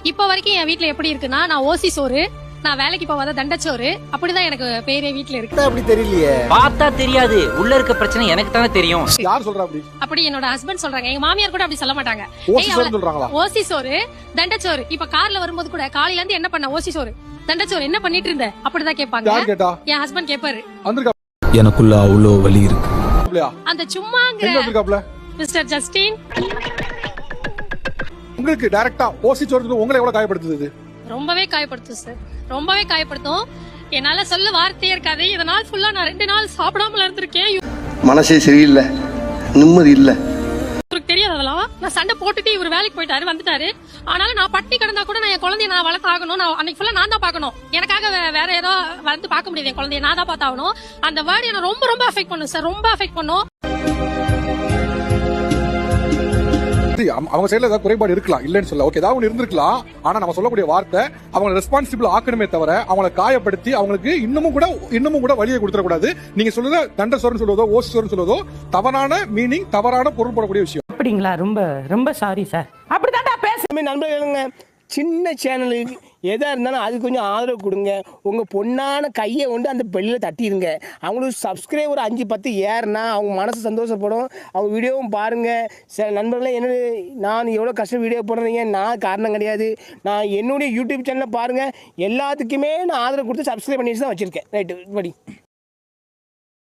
இப்ப வரைக்கும் என் வீட்ல எப்படி இருக்குன்னா, நான் ஓசி சோறு, நான் வேலைக்கு போவாத தண்டச்சோறு, அப்படிதான் எனக்கு பேரே வீட்ல இருக்கு. அப்படி தெரியலையே. பார்த்தா தெரியாது, உள்ள இருக்க பிரச்சனை எனக்கு தானே தெரியும். யார் சொல்றா அப்படி? அப்படி என்னோட ஹஸ்பண்ட் சொல்றாங்க. எங்க மாமியார் கூட அப்படி சொல்ல மாட்டாங்க. ஓசி சோறு சொல்றாங்களா? ஓசி சோறு, தண்டச்சோறு. இப்ப கார்ல வரும்போது கூட காலையில இருந்து என்ன பண்ண, ஓசி சோறு, தண்டச்சோறு என்ன பண்ணிட்டு இருந்த, அப்படிதான் கேட்பாங்க. யார் கேட்டா? என் ஹஸ்பண்ட் கேட்பாரு. எனக்குள்ள அவ்வளோ வலி இருக்கு. அந்த சும்மாங்கிற மிஸ்டர் ஜஸ்டின் உங்களுக்கு டைரக்டா ஓசி சோறு உங்களை எவ்வளவு காயப்படுத்துது? ரொம்பவே காயப்படுத்தும் சார், ரொம்பவே காயப்படுத்தும். என்னால சொல்ல வார்த்தையே இருக்காது. இதனால் ஃபுல்லா நான் 2 நாள் சாப்பிடாமல இருந்திருக்கேன். மனசே சரியில்லை, நிம்மதி இல்ல. உங்களுக்கு தெரியாது அதெல்லாம். நான் சண்டை போட்டுட்டு இவர் வேலைக்கு போயிட்டாரு, வந்துட்டாரு. ஆனாலும் நான் பட்டி கிடந்தா கூட நான் என் குழந்தைய நான் வளர்த்தாகணும். நான் அன்னைக்கு ஃபுல்லா நான் தான் பார்க்கணும். எனக்காக வேற ஏதோ வந்து பார்க்க முடியாது. என் குழந்தைய நான் தான் பார்த்தாகணும். அந்த வேர்டு என்ன ரொம்ப ரொம்ப அஃபெக்ட் பண்ணும் சார், ரொம்ப அஃபெக்ட் பண்ணும். அவங்க சைடுல ஏதாவது குறைபாடு இருக்கலாம், இல்லன்னு சொல்ல. ஓகே, ஏதாவது ஒன்று இருந்திருக்கலாம். ஆனா நம்ம சொல்லக்கூடிய வார்த்தை அவங்க ரெஸ்பான்சிபிள் ஆக்கணுமே தவிர அவங்களை காயப்படுத்தி அவங்களுக்கு இன்னமும் கூட வழியை கொடுத்துட கூடாது. நீங்க சொல்லுற தண்ட சோறுன்னு சொல்லுவதோ ஓசி சோறுன்னு சொல்லுவதோ தவறான மீனிங், தவறான பொருள் போடக்கூடிய விஷயம். அப்படிங்களா? ரொம்ப ரொம்ப சாரி சார். அப்படித்தான்டா பேச நண்பர்களுங்க. சின்ன சேனலுக்கு எதாக இருந்தாலும் அது கொஞ்சம் ஆதரவு கொடுங்க. உங்கள் பொண்ணான கையை கொண்டு அந்த பெல்லில் தட்டிடுங்க. அவங்களுக்கு சப்ஸ்கிரைபர் 5-10 ஏறுனா அவங்க மனசு சந்தோஷப்படும். அவங்க வீடியோவும் பாருங்கள். சில நண்பர்களே நான் எவ்வளோ கஷ்டம் வீடியோ போடுறீங்க, நான் காரணம் கிடையாது. நான் என்னுடைய யூடியூப் சேனலில் பாருங்கள். எல்லாத்துக்குமே நான் ஆதரவு கொடுத்து சப்ஸ்கிரைப் பண்ணிட்டு தான் வச்சுருக்கேன். ரைட்டு படி.